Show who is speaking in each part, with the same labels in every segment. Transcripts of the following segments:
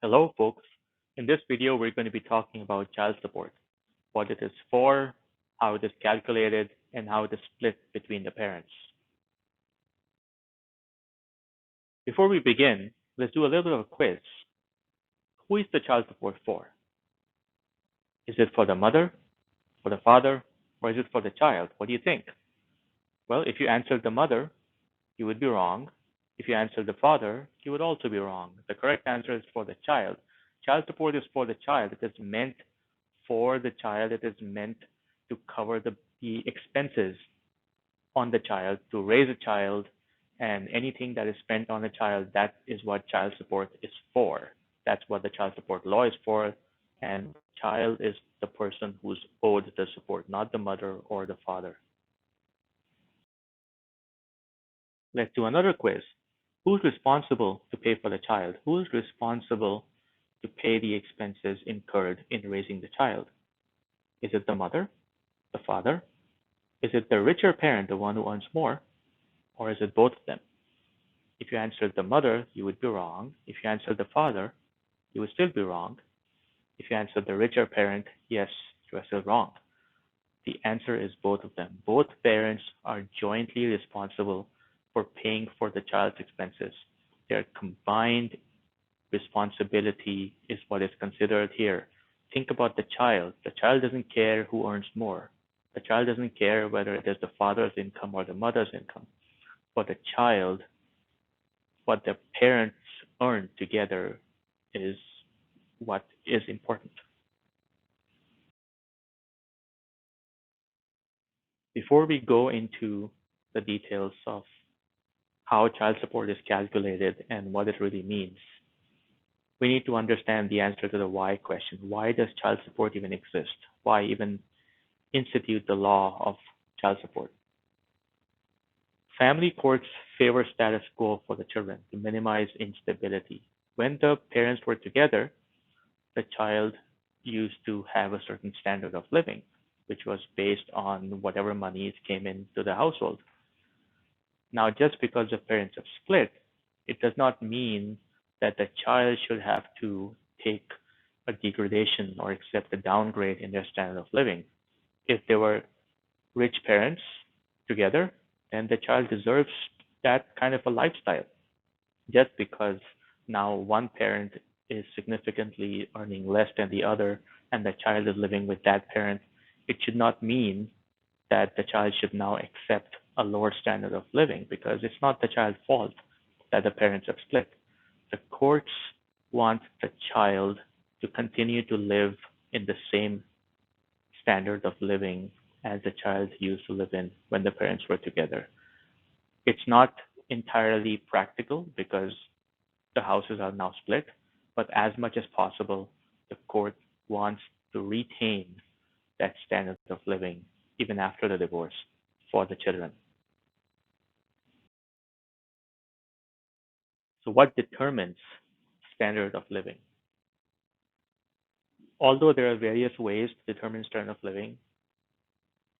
Speaker 1: Hello, folks. In this video, we're going to be talking about child support, what it is for, how it is calculated, and how it is split between the parents. Before we begin, let's do a little bit of a quiz. Who is the child support for? Is it for the mother, for the father, or is it for the child? What do you think? Well, if you answered the mother, you would be wrong. If you answered the father, you would also be wrong. The correct answer is for the child. Child support is for the child. It is meant for the child. It is meant to cover the expenses on the child to raise a child, and anything that is spent on a child, that is what child support is for. That's what the child support law is for. And child is the person who's owed the support, not the mother or the father. Let's do another quiz. Who's responsible to pay for the child? Who's responsible to pay the expenses incurred in raising the child? Is it the mother, the father? Is it the richer parent, the one who earns more? Or is it both of them? If you answered the mother, you would be wrong. If you answered the father, you would still be wrong. If you answered the richer parent, yes, you are still wrong. The answer is both of them. Both parents are jointly responsible for paying for the child's expenses. Their combined responsibility is what is considered here. Think about the child. The child doesn't care who earns more. The child doesn't care whether it is the father's income or the mother's income. For the child, what the parents earn together is what is important. Before we go into the details of how child support is calculated and what it really means, we need to understand the answer to the why question. Why does child support even exist? Why even institute the law of child support? Family courts favor status quo for the children to minimize instability. When the parents were together, the child used to have a certain standard of living, which was based on whatever monies came into the household. Now, just because the parents have split, it does not mean that the child should have to take a degradation or accept a downgrade in their standard of living. If they were rich parents together, then the child deserves that kind of a lifestyle. Just because now one parent is significantly earning less than the other and the child is living with that parent, it should not mean that the child should now accept a lower standard of living, because it's not the child's fault that the parents have split. The courts want the child to continue to live in the same standard of living as the child used to live in when the parents were together. It's not entirely practical because the houses are now split, but as much as possible, the court wants to retain that standard of living even after the divorce for the children. So what determines standard of living? Although there are various ways to determine standard of living,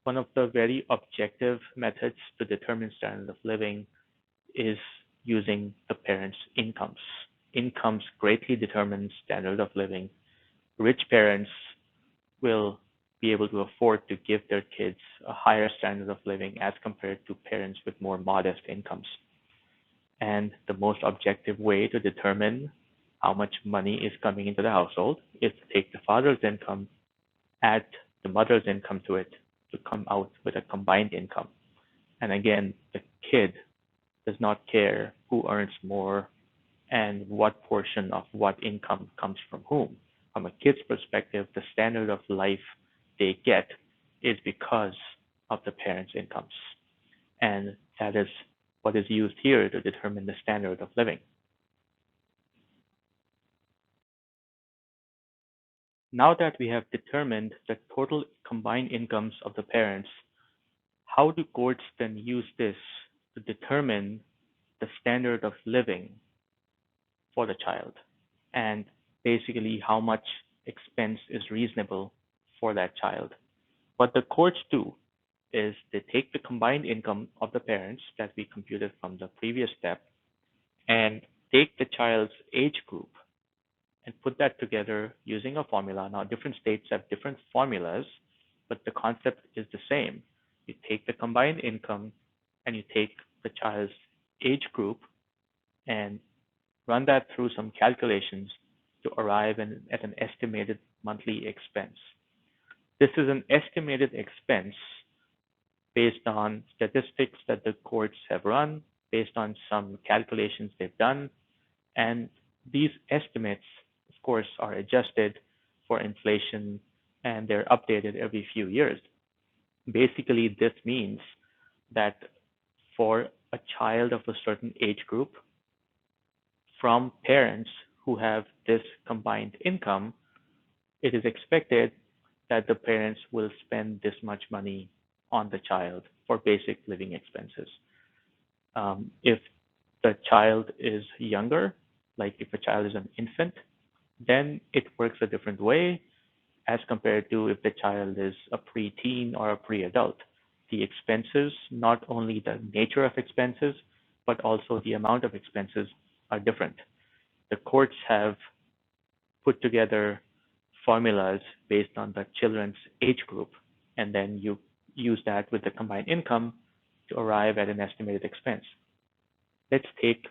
Speaker 1: one of the very objective methods to determine standard of living is using the parents' incomes. Incomes greatly determine standard of living. Rich parents will be able to afford to give their kids a higher standard of living as compared to parents with more modest incomes. And the most objective way to determine how much money is coming into the household is to take the father's income, add the mother's income to it to come out with a combined income. And again, the kid does not care who earns more and what portion of what income comes from whom. From a kid's perspective, the standard of life they get is because of the parents' incomes. And that is what is used here to determine the standard of living. Now that we have determined the total combined incomes of the parents, how do courts then use this to determine the standard of living for the child and basically how much expense is reasonable for that child? What the courts do is they take the combined income of the parents that we computed from the previous step and take the child's age group and put that together using a formula. Now, different states have different formulas, but the concept is the same. You take the combined income and you take the child's age group and run that through some calculations to arrive at an estimated monthly expense. This is an estimated expense based on statistics that the courts have run, based on some calculations they've done, and these estimates, of course, are adjusted for inflation and they're updated every few years. Basically, this means that for a child of a certain age group, from parents who have this combined income, it is expected that the parents will spend this much money on the child for basic living expenses. If the child is younger, like if a child is an infant, then it works a different way as compared to if the child is a preteen or a pre-adult. The expenses, not only the nature of expenses, but also the amount of expenses are different. The courts have put together formulas based on the children's age group, and then you use that with the combined income to arrive at an estimated expense. Let's take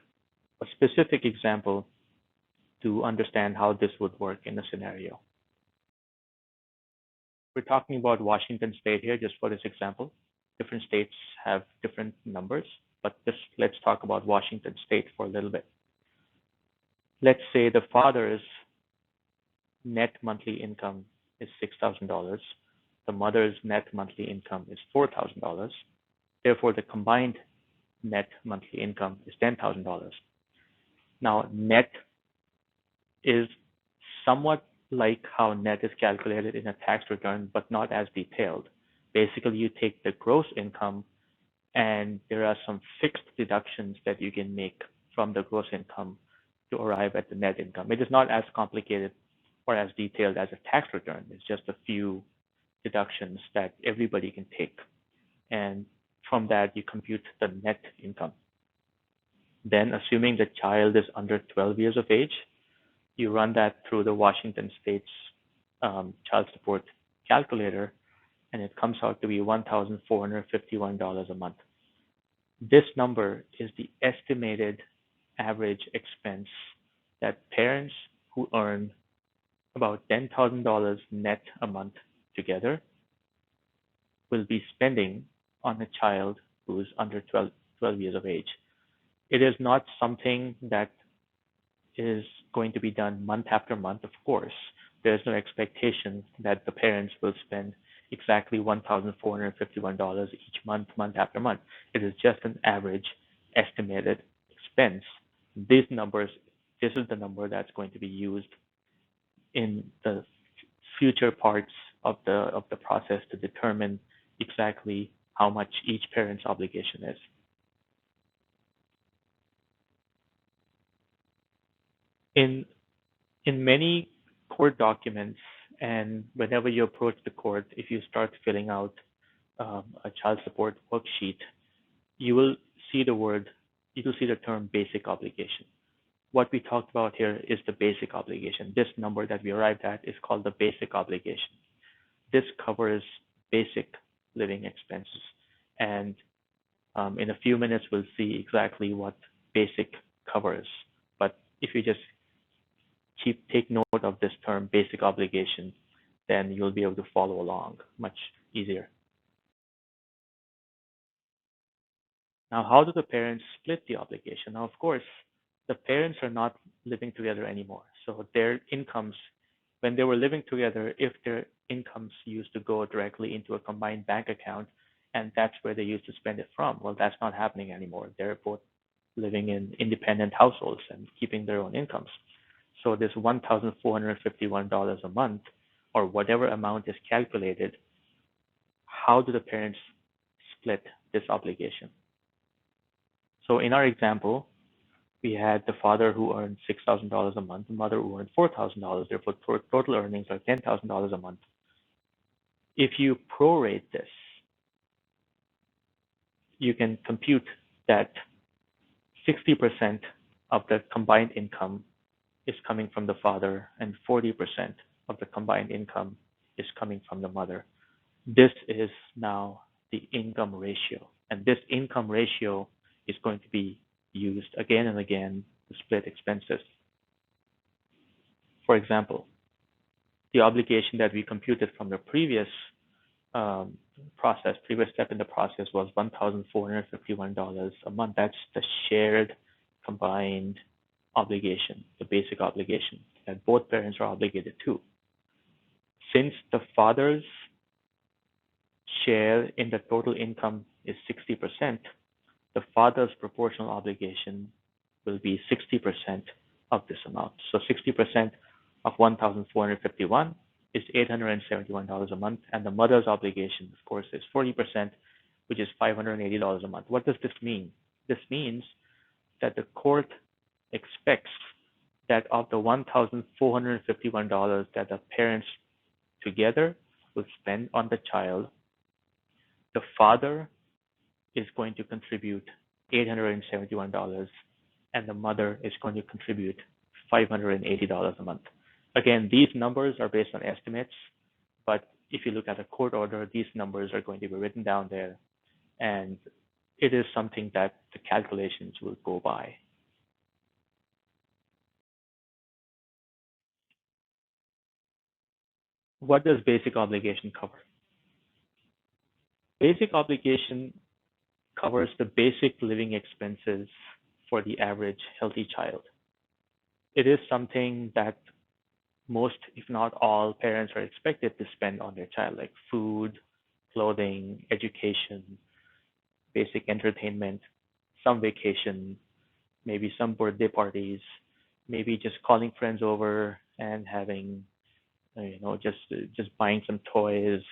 Speaker 1: a specific example to understand how this would work in a scenario. We're talking about Washington State here, just for this example. Different states have different numbers, but just let's talk about Washington State for a little bit. Let's say the father's net monthly income is $6,000. The mother's net monthly income is $4,000. Therefore, the combined net monthly income is $10,000. Now, net is somewhat like how net is calculated in a tax return, but not as detailed. Basically, you take the gross income and there are some fixed deductions that you can make from the gross income to arrive at the net income. It is not as complicated or as detailed as a tax return. It's just a few deductions that everybody can take. And from that, you compute the net income. Then, assuming the child is under 12 years of age, you run that through the Washington State's child support calculator, and it comes out to be $1,451 a month. This number is the estimated average expense that parents who earn about $10,000 net a month together will be spending on a child who is under 12 years of age. It is not something that is going to be done month after month, of course. There's no expectation that the parents will spend exactly $1,451 each month, month after month. It is just an average estimated expense. This is the number that's going to be used in the future parts of the process to determine exactly how much each parent's obligation is. In many court documents, and whenever you approach the court, if you start filling out a child support worksheet, you will see the term basic obligation. What we talked about here is the basic obligation. This number that we arrived at is called the basic obligation. This covers basic living expenses. And in a few minutes, we'll see exactly what basic covers. But if you just take note of this term, basic obligation, then you'll be able to follow along much easier. Now, how do the parents split the obligation? Now, of course, the parents are not living together anymore. So their incomes, when they were living together, if their incomes used to go directly into a combined bank account, and that's where they used to spend it from, well, that's not happening anymore. They're both living in independent households and keeping their own incomes. So this $1,451 a month, or whatever amount is calculated, how do the parents split this obligation? So in our example, we had the father who earned $6,000 a month, the mother who earned $4,000. Therefore, total earnings are $10,000 a month. If you prorate this, you can compute that 60% of the combined income is coming from the father and 40% of the combined income is coming from the mother. This is now the income ratio. And this income ratio is going to be used again and again to split expenses. For example, the obligation that we computed from the previous previous step in the process was $1,451 a month. That's the shared combined obligation, the basic obligation that both parents are obligated to. Since the father's share in the total income is 60%, the father's proportional obligation will be 60% of this amount. So 60% of 1,451 is $871 a month, and the mother's obligation, of course, is 40%, which is $580 a month. What does this mean? This means that the court expects that of the $1,451 that the parents together will spend on the child, the father is going to contribute $871 and the mother is going to contribute $580 a month. Again, these numbers are based on estimates, but if you look at a court order, these numbers are going to be written down there, and it is something that the calculations will go by. What does basic obligation cover? Basic obligation covers the basic living expenses for the average healthy child. It is something that most, if not all, parents are expected to spend on their child, like food, clothing, education, basic entertainment, some vacation, maybe some birthday parties, maybe just calling friends over and having, just buying some toys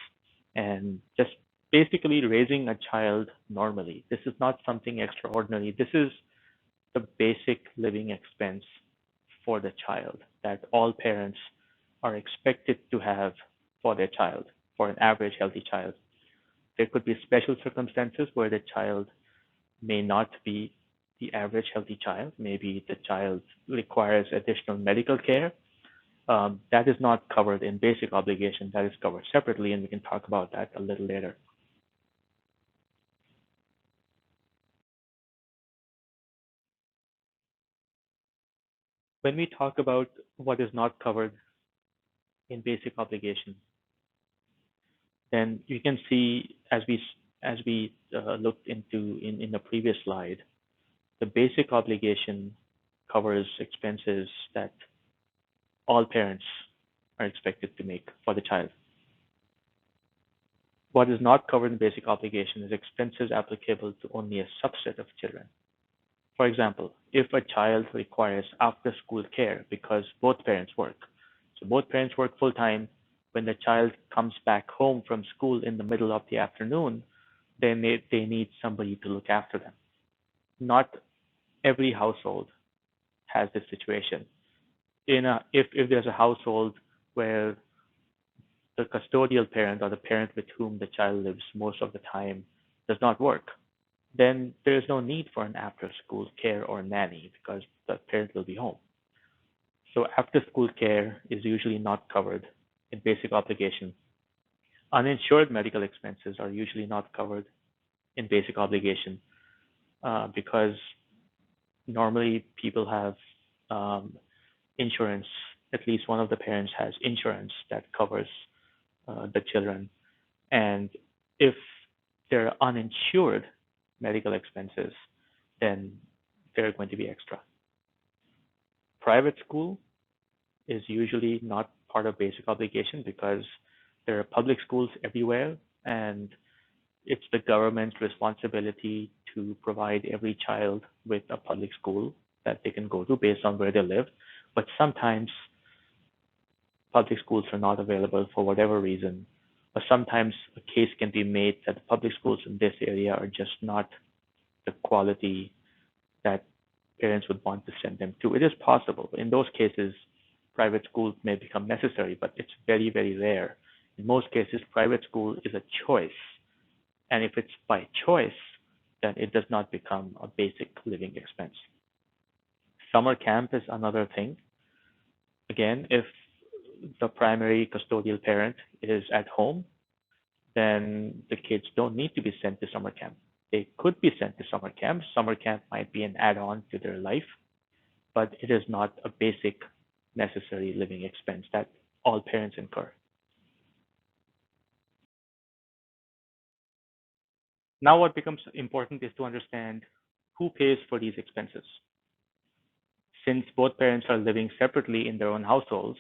Speaker 1: and just basically raising a child normally. This is not something extraordinary. This is the basic living expense for the child that all parents are expected to have for their child, for an average healthy child. There could be special circumstances where the child may not be the average healthy child. Maybe the child requires additional medical care. That is not covered in basic obligation. That is covered separately, and we can talk about that a little later. When we talk about what is not covered in basic obligation, then you can see as we looked into in the previous slide, the basic obligation covers expenses that all parents are expected to make for the child. What is not covered in basic obligation is expenses applicable to only a subset of children. For example, if a child requires after-school care because both parents work, so both parents work full-time, when the child comes back home from school in the middle of the afternoon, they need somebody to look after them. Not every household has this situation. If there's a household where the custodial parent or the parent with whom the child lives most of the time does not work, then there is no need for an after-school care or nanny because the parent will be home. So after-school care is usually not covered in basic obligation. Uninsured medical expenses are usually not covered in basic obligation because normally people have insurance. At least one of the parents has insurance that covers the children. And if there are uninsured medical expenses, then they're going to be extra. Private school is usually not part of basic obligation because there are public schools everywhere, and it's the government's responsibility to provide every child with a public school that they can go to based on where they live. But sometimes public schools are not available for whatever reason, or sometimes a case can be made that the public schools in this area are just not the quality that parents would want to send them to. It is possible. In those cases, private schools may become necessary, but it's very, very rare. In most cases, private school is a choice. And if it's by choice, then it does not become a basic living expense. Summer camp is another thing. Again, if the primary custodial parent is at home, then the kids don't need to be sent to summer camp. They could be sent to summer camp. Summer camp might be an add-on to their life, but it is not a basic necessary living expense that all parents incur. Now, what becomes important is to understand who pays for these expenses. Since both parents are living separately in their own households,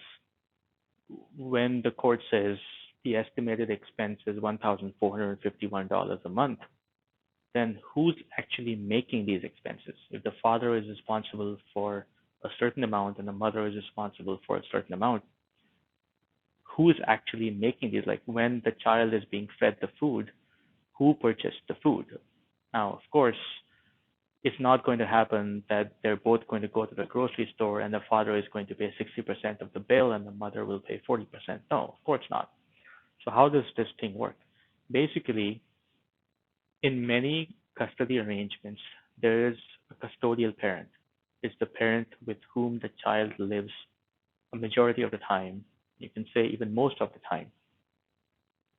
Speaker 1: when the court says the estimated expense is $1,451 a month, then who's actually making these expenses? If the father is responsible for a certain amount and the mother is responsible for a certain amount, who's actually making these? Like when the child is being fed the food, who purchased the food? Now, of course, it's not going to happen that they're both going to go to the grocery store and the father is going to pay 60% of the bill and the mother will pay 40%. No, of course not. So how does this thing work? Basically, in many custody arrangements, there is a custodial parent. It's the parent with whom the child lives a majority of the time. You can say even most of the time.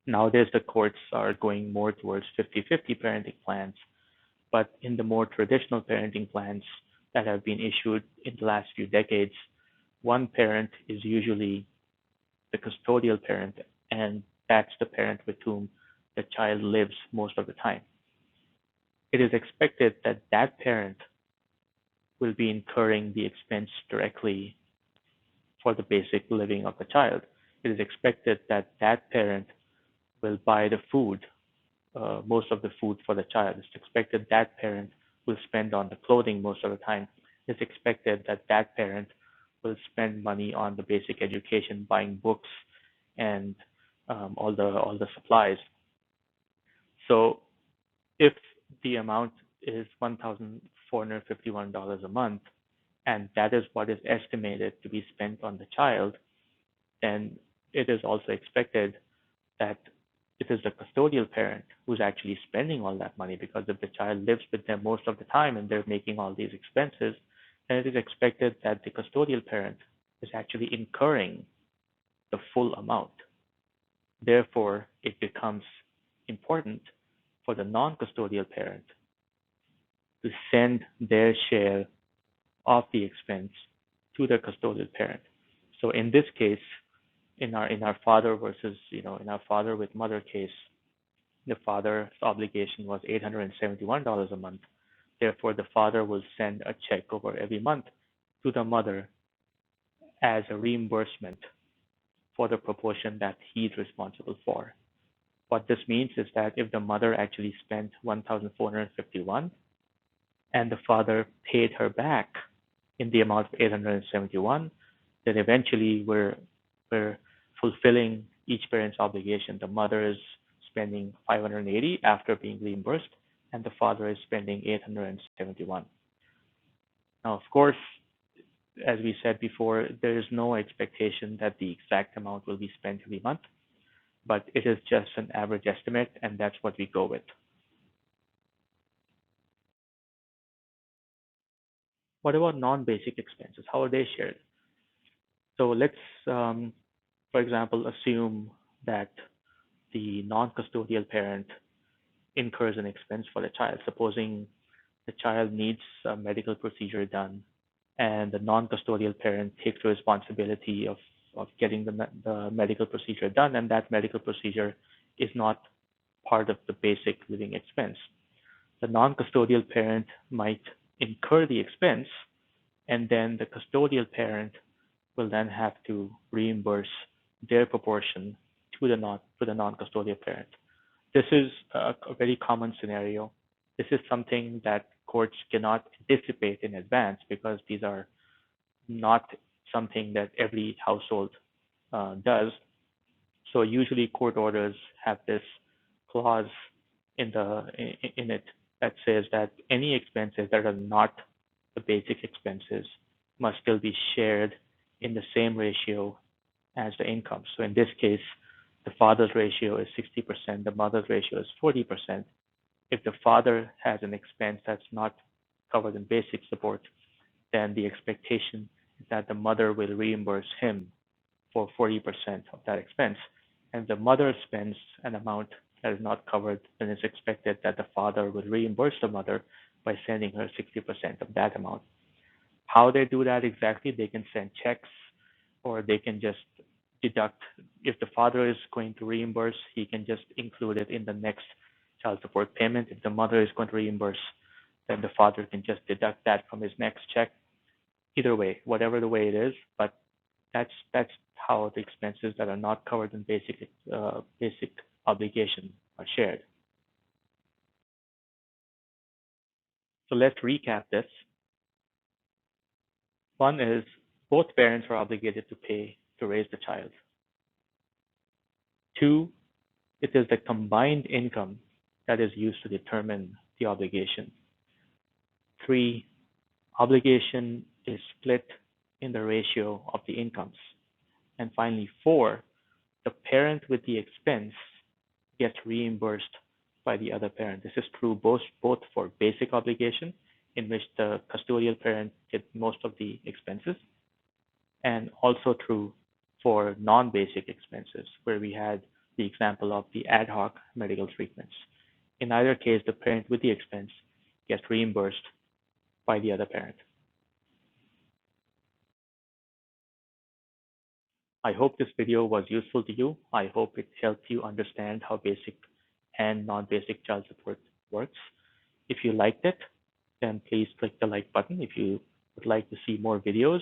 Speaker 1: Nowadays, the courts are going more towards 50-50 parenting plans, but in the more traditional parenting plans that have been issued in the last few decades, one parent is usually the custodial parent, and that's the parent with whom the child lives most of the time. It is expected that that parent will be incurring the expense directly for the basic living of the child. It is expected that that parent will buy the food, most of the food for the child. It's expected that parent will spend on the clothing most of the time. It's expected that that parent will spend money on the basic education, buying books and all the supplies. So if the amount is $1,451 a month, and that is what is estimated to be spent on the child, then it is also expected that it is the custodial parent who's actually spending all that money, because if the child lives with them most of the time and they're making all these expenses, then it is expected that the custodial parent is actually incurring the full amount. Therefore, it becomes important for the non-custodial parent to send their share of the expense to the custodial parent. So in this case, in our father versus in our father with mother case, the father's obligation was $871 a month. Therefore, the father will send a check over every month to the mother as a reimbursement for the proportion that he's responsible for. What this means is that if the mother actually spent 1,451 and the father paid her back in the amount of 871, then eventually we're fulfilling each parent's obligation. The mother is spending 580 after being reimbursed, and the father is spending 871. Now, of course, as we said before, there is no expectation that the exact amount will be spent every month, but it is just an average estimate, and that's what we go with. What about non-basic expenses? How are they shared? So let's, for example, assume that the non-custodial parent incurs an expense for the child. Supposing the child needs a medical procedure done, and the non-custodial parent takes the responsibility of getting the medical procedure done, and that medical procedure is not part of the basic living expense. The non-custodial parent might incur the expense, and then the custodial parent will then have to reimburse their proportion to the non-custodial parent. This is a very common scenario. This is something that courts cannot anticipate in advance because these are not something that every household does. So usually court orders have this clause in it that says that any expenses that are not the basic expenses must still be shared in the same ratio as the income. So in this case, the father's ratio is 60%, the mother's ratio is 40%. If the father has an expense that's not covered in basic support, then the expectation is that the mother will reimburse him for 40% of that expense. And the mother spends an amount that is not covered, then it's expected that the father will reimburse the mother by sending her 60% of that amount. How they do that exactly, they can send checks or they can just deduct. If the father is going to reimburse, he can just include it in the next child support payment. If the mother is going to reimburse, then the father can just deduct that from his next check. Either way, whatever the way it is, but that's how the expenses that are not covered in basic obligation are shared. So let's recap this. One is both parents are obligated to pay to raise the child. Two, it is the combined income that is used to determine the obligation. Three, obligation is split in the ratio of the incomes. And finally, four, the parent with the expense gets reimbursed by the other parent. This is true both for basic obligation, in which the custodial parent gets most of the expenses, and also true for non-basic expenses, where we had the example of the ad hoc medical treatments. In either case, the parent with the expense gets reimbursed by the other parent. I hope this video was useful to you. I hope it helped you understand how basic and non-basic child support works. If you liked it, then please click the like button. If you would like to see more videos,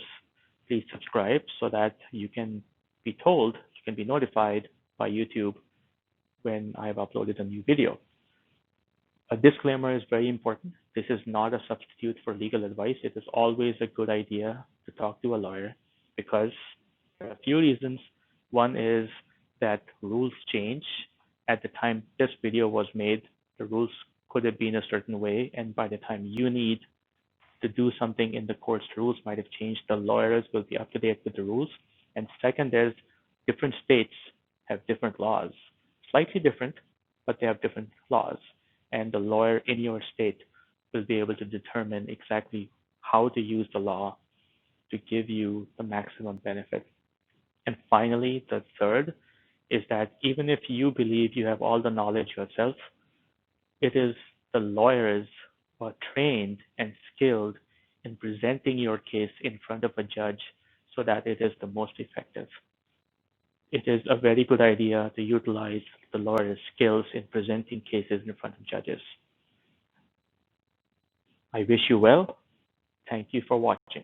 Speaker 1: please subscribe so that you can be told, you can be notified by YouTube when I have uploaded a new video. A disclaimer is very important. This is not a substitute for legal advice. It is always a good idea to talk to a lawyer because there are a few reasons. One is that rules change. At the time this video was made, the rules could have been a certain way, and by the time you need to do something in the court's rules might have changed. The lawyers will be up to date with the rules. And second, there's different states have different laws, slightly different, but they have different laws. And the lawyer in your state will be able to determine exactly how to use the law to give you the maximum benefit. And finally, the third is that even if you believe you have all the knowledge yourself, it is the lawyers who are trained and skilled in presenting your case in front of a judge so that it is the most effective. It is a very good idea to utilize the lawyer's skills in presenting cases in front of judges. I wish you well. Thank you for watching.